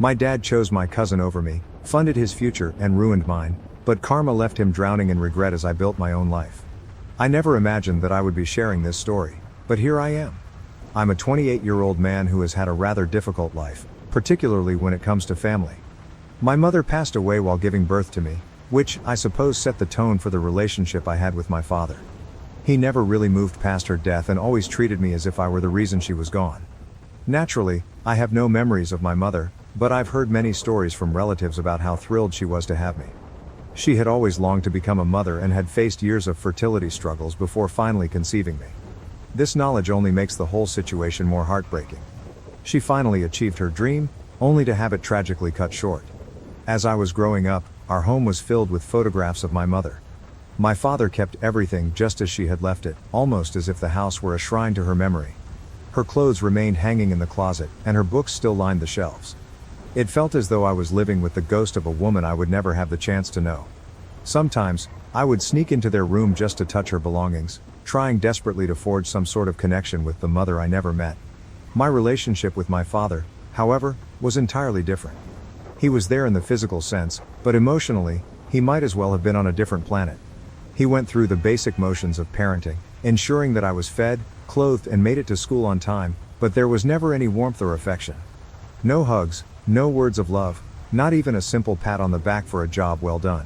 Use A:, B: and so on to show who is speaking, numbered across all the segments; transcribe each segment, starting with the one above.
A: My dad chose my cousin over me, funded his future, and ruined mine, but karma left him drowning in regret as I built my own life. I never imagined that I would be sharing this story, but here I am. I'm a 28-year-old man who has had a rather difficult life, particularly when it comes to family. My mother passed away while giving birth to me, which, I suppose, set the tone for the relationship I had with my father. He never really moved past her death and always treated me as if I were the reason she was gone. Naturally, I have no memories of my mother, but I've heard many stories from relatives about how thrilled she was to have me. She had always longed to become a mother and had faced years of fertility struggles before finally conceiving me. This knowledge only makes the whole situation more heartbreaking. She finally achieved her dream, only to have it tragically cut short. As I was growing up, our home was filled with photographs of my mother. My father kept everything just as she had left it, almost as if the house were a shrine to her memory. Her clothes remained hanging in the closet, and her books still lined the shelves. It felt as though I was living with the ghost of a woman I would never have the chance to know. Sometimes, I would sneak into their room just to touch her belongings, trying desperately to forge some sort of connection with the mother I never met. My relationship with my father, however, was entirely different. He was there in the physical sense, but emotionally, he might as well have been on a different planet. He went through the basic motions of parenting, ensuring that I was fed, clothed, and made it to school on time, but there was never any warmth or affection. No hugs, no words of love, not even a simple pat on the back for a job well done.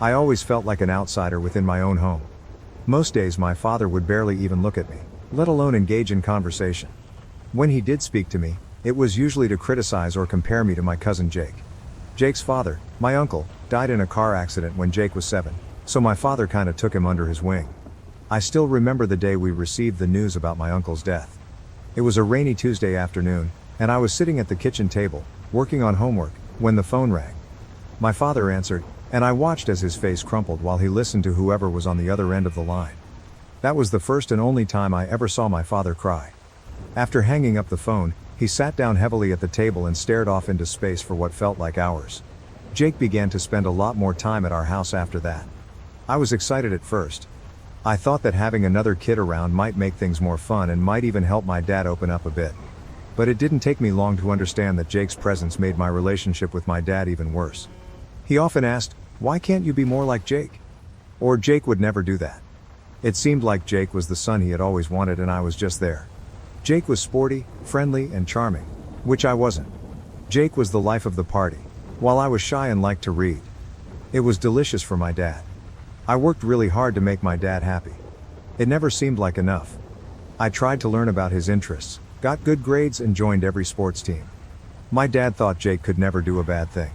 A: I always felt like an outsider within my own home. Most days my father would barely even look at me, let alone engage in conversation. When he did speak to me, it was usually to criticize or compare me to my cousin Jake. Jake's father, my uncle, died in a car accident when Jake was 7, so my father kinda took him under his wing. I still remember the day we received the news about my uncle's death. It was a rainy Tuesday afternoon, and I was sitting at the kitchen table, working on homework, when the phone rang. My father answered, and I watched as his face crumpled while he listened to whoever was on the other end of the line. That was the first and only time I ever saw my father cry. After hanging up the phone, he sat down heavily at the table and stared off into space for what felt like hours. Jake began to spend a lot more time at our house after that. I was excited at first. I thought that having another kid around might make things more fun and might even help my dad open up a bit. But it didn't take me long to understand that Jake's presence made my relationship with my dad even worse. He often asked, "Why can't you be more like Jake?" Or Jake would never do that. It seemed like Jake was the son he had always wanted and I was just there. Jake was sporty, friendly, and charming, which I wasn't. Jake was the life of the party, while I was shy and liked to read. It was delicious for my dad. I worked really hard to make my dad happy. It never seemed like enough. I tried to learn about his interests, got good grades, and joined every sports team. My dad thought Jake could never do a bad thing.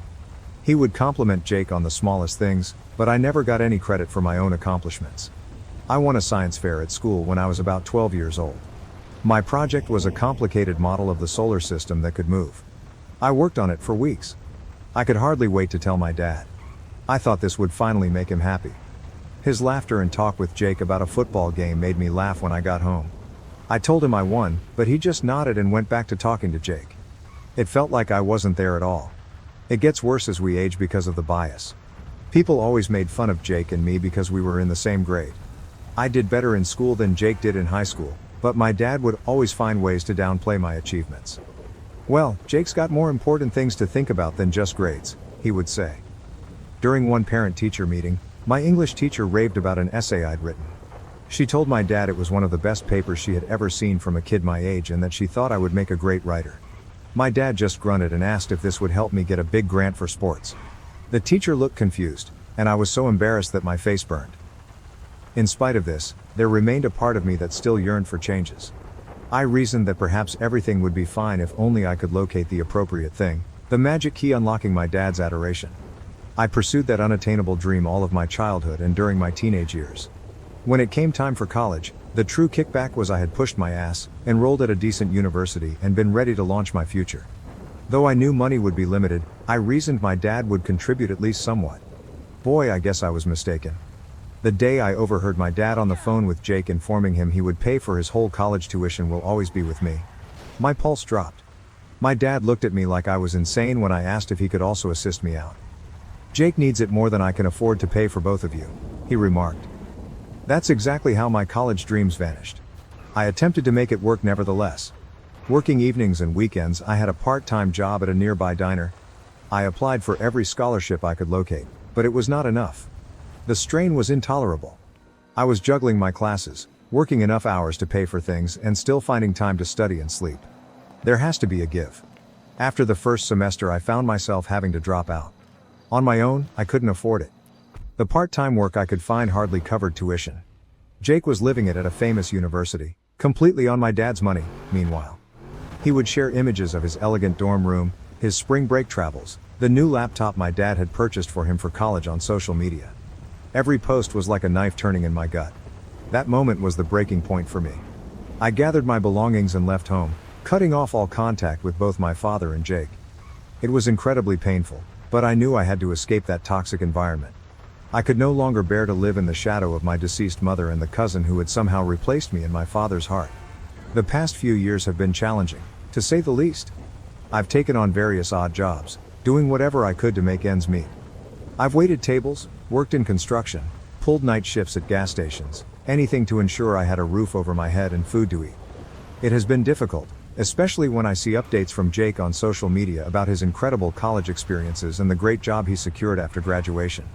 A: He would compliment Jake on the smallest things, but I never got any credit for my own accomplishments. I won a science fair at school when I was about 12 years old. My project was a complicated model of the solar system that could move. I worked on it for weeks. I could hardly wait to tell my dad. I thought this would finally make him happy. His laughter and talk with Jake about a football game made me laugh when I got home. I told him I won, but he just nodded and went back to talking to Jake. It felt like I wasn't there at all. It gets worse as we age because of the bias. People always made fun of Jake and me because we were in the same grade. I did better in school than Jake did in high school, but my dad would always find ways to downplay my achievements. "Well, Jake's got more important things to think about than just grades," he would say. During one parent-teacher meeting, my English teacher raved about an essay I'd written. She told my dad it was one of the best papers she had ever seen from a kid my age and that she thought I would make a great writer. My dad just grunted and asked if this would help me get a big grant for sports. The teacher looked confused, and I was so embarrassed that my face burned. In spite of this, there remained a part of me that still yearned for changes. I reasoned that perhaps everything would be fine if only I could locate the appropriate thing, the magic key unlocking my dad's adoration. I pursued that unattainable dream all of my childhood and during my teenage years. When it came time for college, the true kickback was I had pushed my ass, enrolled at a decent university, and been ready to launch my future. Though I knew money would be limited, I reasoned my dad would contribute at least somewhat. Boy, I guess I was mistaken. The day I overheard my dad on the phone with Jake informing him he would pay for his whole college tuition will always be with me. My pulse dropped. My dad looked at me like I was insane when I asked if he could also assist me out. "Jake needs it more than I can afford to pay for both of you," he remarked. That's exactly how my college dreams vanished. I attempted to make it work nevertheless. Working evenings and weekends, I had a part-time job at a nearby diner. I applied for every scholarship I could locate, but it was not enough. The strain was intolerable. I was juggling my classes, working enough hours to pay for things, and still finding time to study and sleep. There has to be a give. After the first semester, I found myself having to drop out. On my own, I couldn't afford it. The part-time work I could find hardly covered tuition. Jake was living it at a famous university, completely on my dad's money, meanwhile. He would share images of his elegant dorm room, his spring break travels, the new laptop my dad had purchased for him for college on social media. Every post was like a knife turning in my gut. That moment was the breaking point for me. I gathered my belongings and left home, cutting off all contact with both my father and Jake. It was incredibly painful, but I knew I had to escape that toxic environment. I could no longer bear to live in the shadow of my deceased mother and the cousin who had somehow replaced me in my father's heart. The past few years have been challenging, to say the least. I've taken on various odd jobs, doing whatever I could to make ends meet. I've waited tables, worked in construction, pulled night shifts at gas stations, anything to ensure I had a roof over my head and food to eat. It has been difficult, especially when I see updates from Jake on social media about his incredible college experiences and the great job he secured after graduation.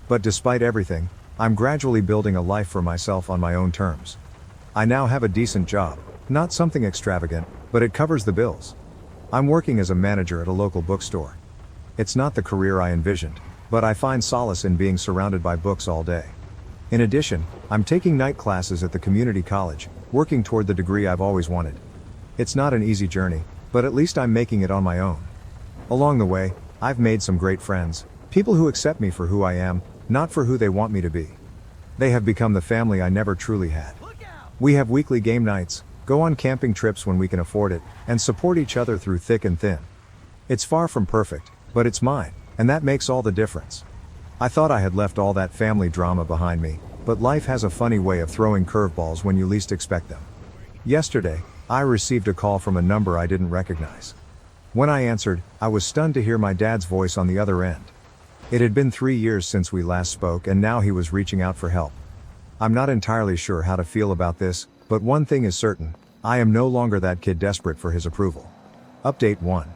A: But despite everything, I'm gradually building a life for myself on my own terms. I now have a decent job, not something extravagant, but it covers the bills. I'm working as a manager at a local bookstore. It's not the career I envisioned, but I find solace in being surrounded by books all day. In addition, I'm taking night classes at the community college, working toward the degree I've always wanted. It's not an easy journey, but at least I'm making it on my own. Along the way, I've made some great friends, people who accept me for who I am, not for who they want me to be. They have become the family I never truly had. We have weekly game nights, go on camping trips when we can afford it, and support each other through thick and thin. It's far from perfect, but it's mine, and that makes all the difference. I thought I had left all that family drama behind me, but life has a funny way of throwing curveballs when you least expect them. Yesterday, I received a call from a number I didn't recognize. When I answered, I was stunned to hear my dad's voice on the other end. It had been 3 years since we last spoke, and now he was reaching out for help. I'm not entirely sure how to feel about this, but one thing is certain, I am no longer that kid desperate for his approval. Update 1.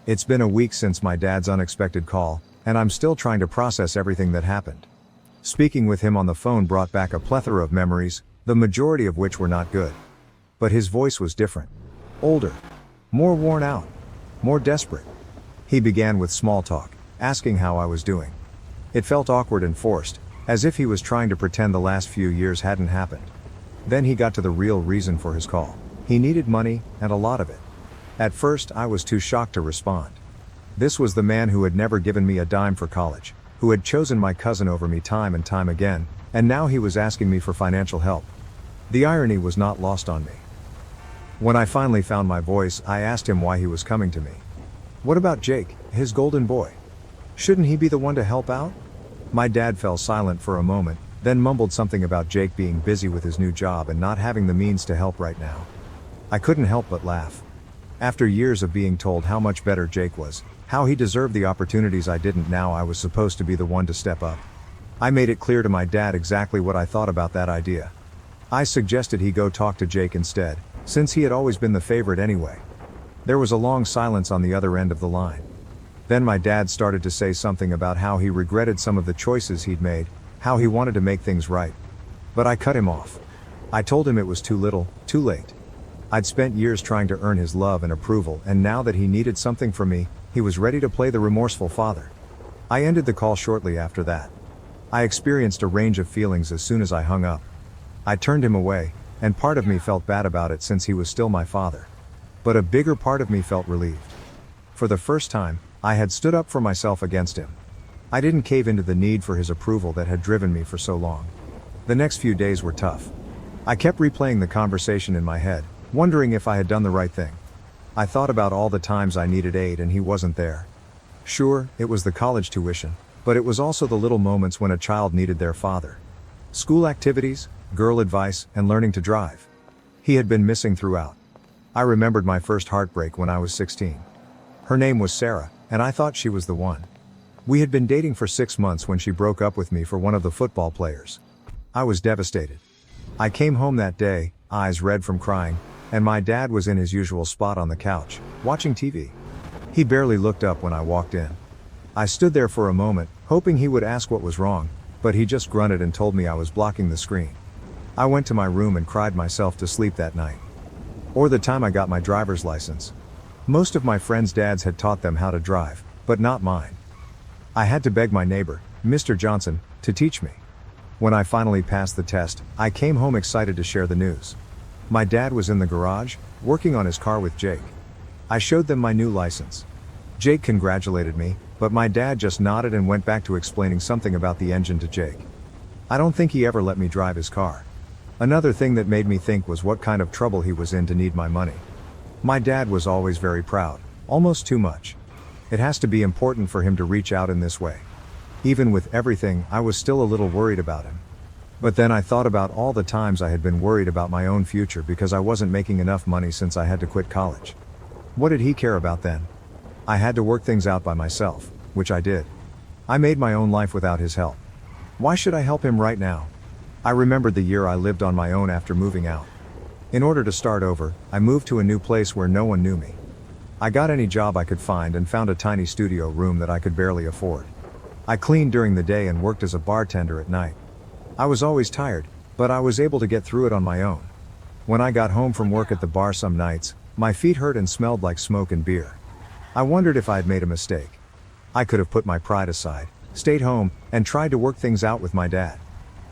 A: It's been a week since my dad's unexpected call, and I'm still trying to process everything that happened. Speaking with him on the phone brought back a plethora of memories, the majority of which were not good. But his voice was different. Older. More worn out. More desperate. He began with small talk, asking how I was doing. It felt awkward and forced, as if he was trying to pretend the last few years hadn't happened. Then he got to the real reason for his call. He needed money, and a lot of it. At first, I was too shocked to respond. This was the man who had never given me a dime for college, who had chosen my cousin over me time and time again, and now he was asking me for financial help. The irony was not lost on me. When I finally found my voice, I asked him why he was coming to me. What about Jake, his golden boy? Shouldn't he be the one to help out? My dad fell silent for a moment, then mumbled something about Jake being busy with his new job and not having the means to help right now. I couldn't help but laugh. After years of being told how much better Jake was, how he deserved the opportunities I didn't, now I was supposed to be the one to step up. I made it clear to my dad exactly what I thought about that idea. I suggested he go talk to Jake instead, since he had always been the favorite anyway. There was a long silence on the other end of the line. Then my dad started to say something about how he regretted some of the choices he'd made, how he wanted to make things right. But I cut him off. I told him it was too little, too late. I'd spent years trying to earn his love and approval, and now that he needed something from me, he was ready to play the remorseful father. I ended the call shortly after that. I experienced a range of feelings as soon as I hung up. I turned him away, and part of me felt bad about it since he was still my father. But a bigger part of me felt relieved. For the first time, I had stood up for myself against him. I didn't cave into the need for his approval that had driven me for so long. The next few days were tough. I kept replaying the conversation in my head, wondering if I had done the right thing. I thought about all the times I needed aid and he wasn't there. Sure, it was the college tuition, but it was also the little moments when a child needed their father. School activities, girl advice, and learning to drive. He had been missing throughout. I remembered my first heartbreak when I was 16. Her name was Sarah, and I thought she was the one. We had been dating for 6 months when she broke up with me for one of the football players. I was devastated. I came home that day, eyes red from crying, and my dad was in his usual spot on the couch, watching TV. He barely looked up when I walked in. I stood there for a moment, hoping he would ask what was wrong, but he just grunted and told me I was blocking the screen. I went to my room and cried myself to sleep that night. Or the time I got my driver's license. Most of my friends' dads had taught them how to drive, but not mine. I had to beg my neighbor, Mr. Johnson, to teach me. When I finally passed the test, I came home excited to share the news. My dad was in the garage, working on his car with Jake. I showed them my new license. Jake congratulated me, but my dad just nodded and went back to explaining something about the engine to Jake. I don't think he ever let me drive his car. Another thing that made me think was what kind of trouble he was in to need my money. My dad was always very proud, almost too much. It has to be important for him to reach out in this way. Even with everything, I was still a little worried about him. But then I thought about all the times I had been worried about my own future because I wasn't making enough money since I had to quit college. What did he care about then? I had to work things out by myself, which I did. I made my own life without his help. Why should I help him right now? I remembered the year I lived on my own after moving out. In order to start over, I moved to a new place where no one knew me. I got any job I could find and found a tiny studio room that I could barely afford. I cleaned during the day and worked as a bartender at night. I was always tired, but I was able to get through it on my own. When I got home from work at the bar some nights, my feet hurt and smelled like smoke and beer. I wondered if I had made a mistake. I could have put my pride aside, stayed home, and tried to work things out with my dad.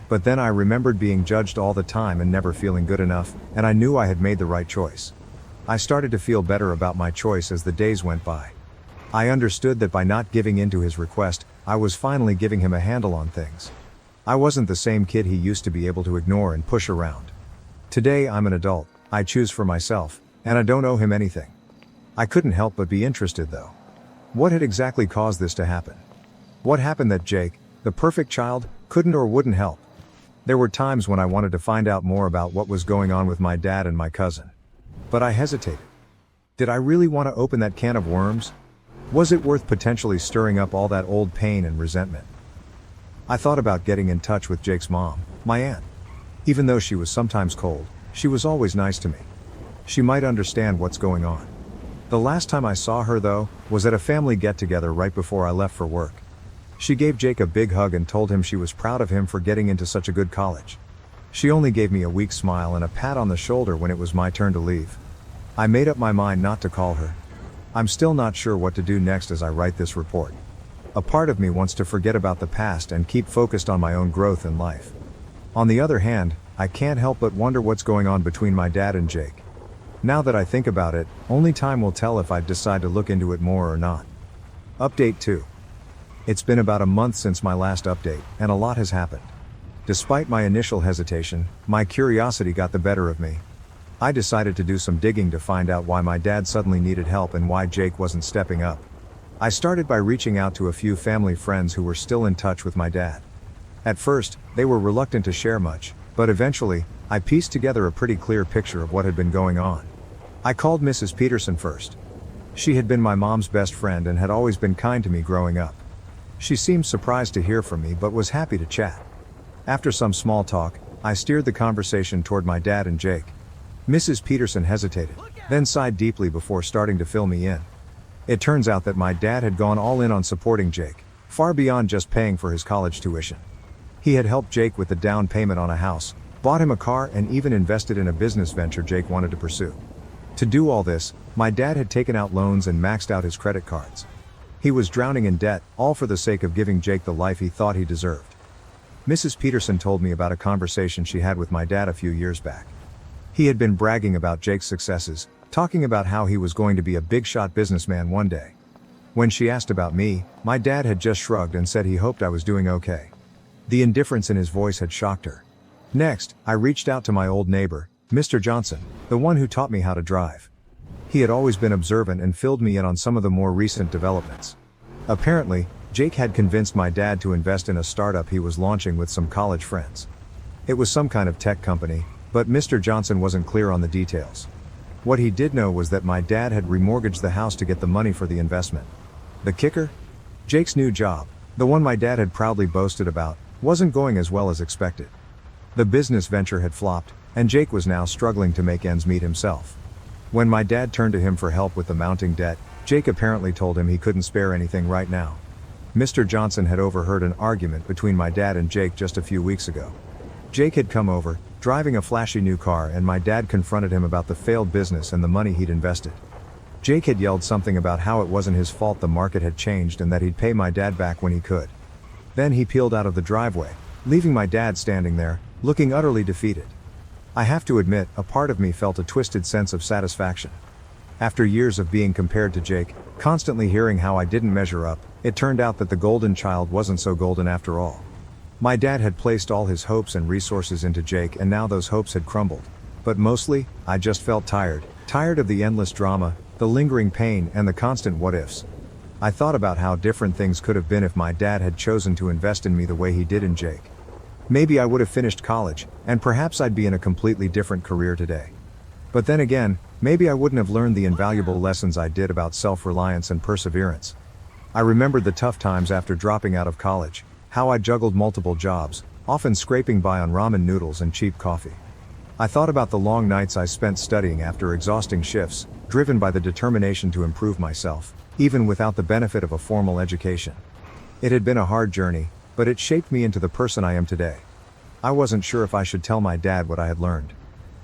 A: But then I remembered being judged all the time and never feeling good enough, and I knew I had made the right choice. I started to feel better about my choice as the days went by. I understood that by not giving in to his request, I was finally giving him a handle on things. I wasn't the same kid he used to be able to ignore and push around. Today I'm an adult, I choose for myself, and I don't owe him anything. I couldn't help but be interested though. What had exactly caused this to happen? What happened that Jake, the perfect child, couldn't or wouldn't help? There were times when I wanted to find out more about what was going on with my dad and my cousin. But I hesitated. Did I really want to open that can of worms? Was it worth potentially stirring up all that old pain and resentment? I thought about getting in touch with Jake's mom, my aunt. Even though she was sometimes cold, she was always nice to me. She might understand what's going on. The last time I saw her though, was at a family get-together right before I left for work. She gave Jake a big hug and told him she was proud of him for getting into such a good college. She only gave me a weak smile and a pat on the shoulder when it was my turn to leave. I made up my mind not to call her. I'm still not sure what to do next as I write this report. A part of me wants to forget about the past and keep focused on my own growth in life. On the other hand, I can't help but wonder what's going on between my dad and Jake. Now that I think about it, only time will tell if I decide to look into it more or not. Update 2. It's been about a month since my last update, and a lot has happened. Despite my initial hesitation, my curiosity got the better of me. I decided to do some digging to find out why my dad suddenly needed help and why Jake wasn't stepping up. I started by reaching out to a few family friends who were still in touch with my dad. At first, they were reluctant to share much, but eventually, I pieced together a pretty clear picture of what had been going on. I called Mrs. Peterson first. She had been my mom's best friend and had always been kind to me growing up. She seemed surprised to hear from me but was happy to chat. After some small talk, I steered the conversation toward my dad and Jake. Mrs. Peterson hesitated, then sighed deeply before starting to fill me in. It turns out that my dad had gone all in on supporting Jake, far beyond just paying for his college tuition. He had helped Jake with the down payment on a house, bought him a car, and even invested in a business venture Jake wanted to pursue. To do all this, my dad had taken out loans and maxed out his credit cards. He was drowning in debt, all for the sake of giving Jake the life he thought he deserved. Mrs. Peterson told me about a conversation she had with my dad a few years back. He had been bragging about Jake's successes, talking about how he was going to be a big-shot businessman one day. When she asked about me, my dad had just shrugged and said he hoped I was doing okay. The indifference in his voice had shocked her. Next, I reached out to my old neighbor, Mr. Johnson, the one who taught me how to drive. He had always been observant and filled me in on some of the more recent developments. Apparently, Jake had convinced my dad to invest in a startup he was launching with some college friends. It was some kind of tech company, but Mr. Johnson wasn't clear on the details. What he did know was that my dad had remortgaged the house to get the money for the investment. The kicker? Jake's new job, the one my dad had proudly boasted about, wasn't going as well as expected. The business venture had flopped, and Jake was now struggling to make ends meet himself. When my dad turned to him for help with the mounting debt, Jake apparently told him he couldn't spare anything right now. Mr. Johnson had overheard an argument between my dad and Jake just a few weeks ago. Jake had come over, driving a flashy new car, and my dad confronted him about the failed business and the money he'd invested. Jake had yelled something about how it wasn't his fault the market had changed and that he'd pay my dad back when he could. Then he peeled out of the driveway, leaving my dad standing there, looking utterly defeated. I have to admit, a part of me felt a twisted sense of satisfaction. After years of being compared to Jake, constantly hearing how I didn't measure up, it turned out that the golden child wasn't so golden after all. My dad had placed all his hopes and resources into Jake, and now those hopes had crumbled. But mostly, I just felt tired of the endless drama, the lingering pain, and the constant what-ifs. I thought about how different things could have been if my dad had chosen to invest in me the way he did in Jake. Maybe I would have finished college, and perhaps I'd be in a completely different career today. But then again, maybe I wouldn't have learned the invaluable lessons I did about self-reliance and perseverance. I remembered the tough times after dropping out of college, how I juggled multiple jobs, often scraping by on ramen noodles and cheap coffee. I thought about the long nights I spent studying after exhausting shifts, driven by the determination to improve myself, even without the benefit of a formal education. It had been a hard journey, but it shaped me into the person I am today. I wasn't sure if I should tell my dad what I had learned.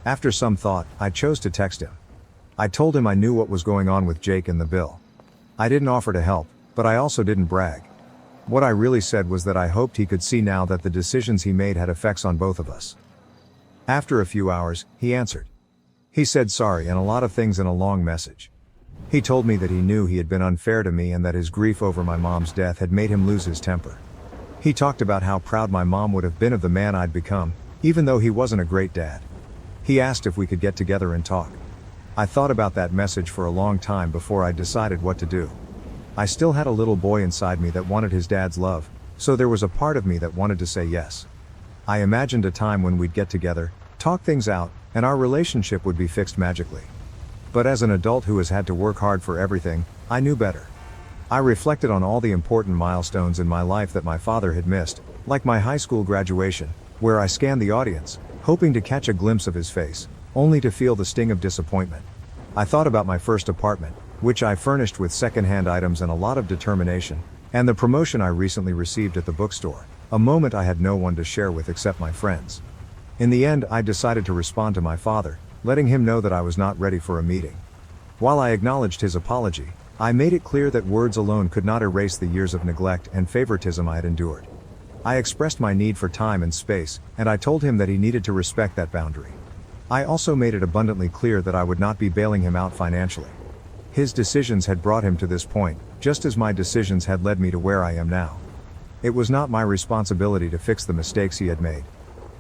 A: After some thought, I chose to text him. I told him I knew what was going on with Jake and the bill. I didn't offer to help, but I also didn't brag. What I really said was that I hoped he could see now that the decisions he made had effects on both of us. After a few hours, he answered. He said sorry and a lot of things in a long message. He told me that he knew he had been unfair to me and that his grief over my mom's death had made him lose his temper. He talked about how proud my mom would have been of the man I'd become, even though he wasn't a great dad. He asked if we could get together and talk. I thought about that message for a long time before I decided what to do. I still had a little boy inside me that wanted his dad's love, so there was a part of me that wanted to say yes. I imagined a time when we'd get together, talk things out, and our relationship would be fixed magically. But as an adult who has had to work hard for everything, I knew better. I reflected on all the important milestones in my life that my father had missed, like my high school graduation, where I scanned the audience, hoping to catch a glimpse of his face, only to feel the sting of disappointment. I thought about my first apartment, which I furnished with second-hand items and a lot of determination, and the promotion I recently received at the bookstore, a moment I had no one to share with except my friends. In the end, I decided to respond to my father, letting him know that I was not ready for a meeting. While I acknowledged his apology, I made it clear that words alone could not erase the years of neglect and favoritism I had endured. I expressed my need for time and space, and I told him that he needed to respect that boundary. I also made it abundantly clear that I would not be bailing him out financially. His decisions had brought him to this point, just as my decisions had led me to where I am now. It was not my responsibility to fix the mistakes he had made.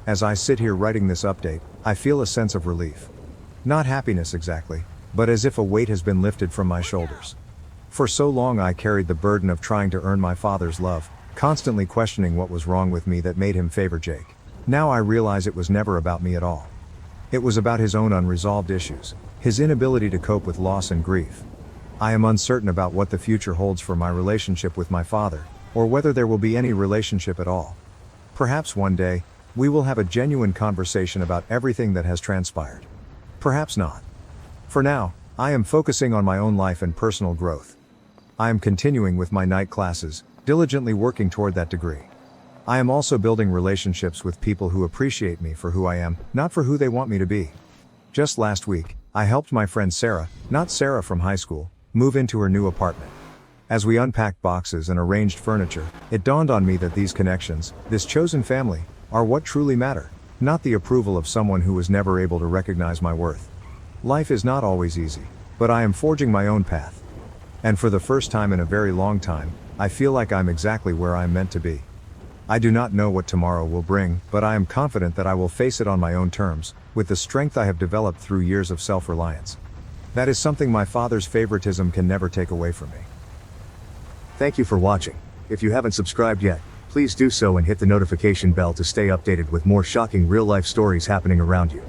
A: As I sit here writing this update, I feel a sense of relief. Not happiness exactly, but as if a weight has been lifted from my shoulders. For so long I carried the burden of trying to earn my father's love, constantly questioning what was wrong with me that made him favor Jake. Now I realize it was never about me at all. It was about his own unresolved issues, his inability to cope with loss and grief. I am uncertain about what the future holds for my relationship with my father, or whether there will be any relationship at all. Perhaps one day, we will have a genuine conversation about everything that has transpired. Perhaps not. For now, I am focusing on my own life and personal growth. I am continuing with my night classes, diligently working toward that degree. I am also building relationships with people who appreciate me for who I am, not for who they want me to be. Just last week, I helped my friend Sarah, not Sarah from high school, move into her new apartment. As we unpacked boxes and arranged furniture, it dawned on me that these connections, this chosen family, are what truly matter, not the approval of someone who was never able to recognize my worth. Life is not always easy, but I am forging my own path. And for the first time in a very long time, I feel like I'm exactly where I'm meant to be. I do not know what tomorrow will bring, but I am confident that I will face it on my own terms, with the strength I have developed through years of self-reliance. That is something my father's favoritism can never take away from me. Thank you for watching. If you haven't subscribed yet, please do so and hit the notification bell to stay updated with more shocking real-life stories happening around you.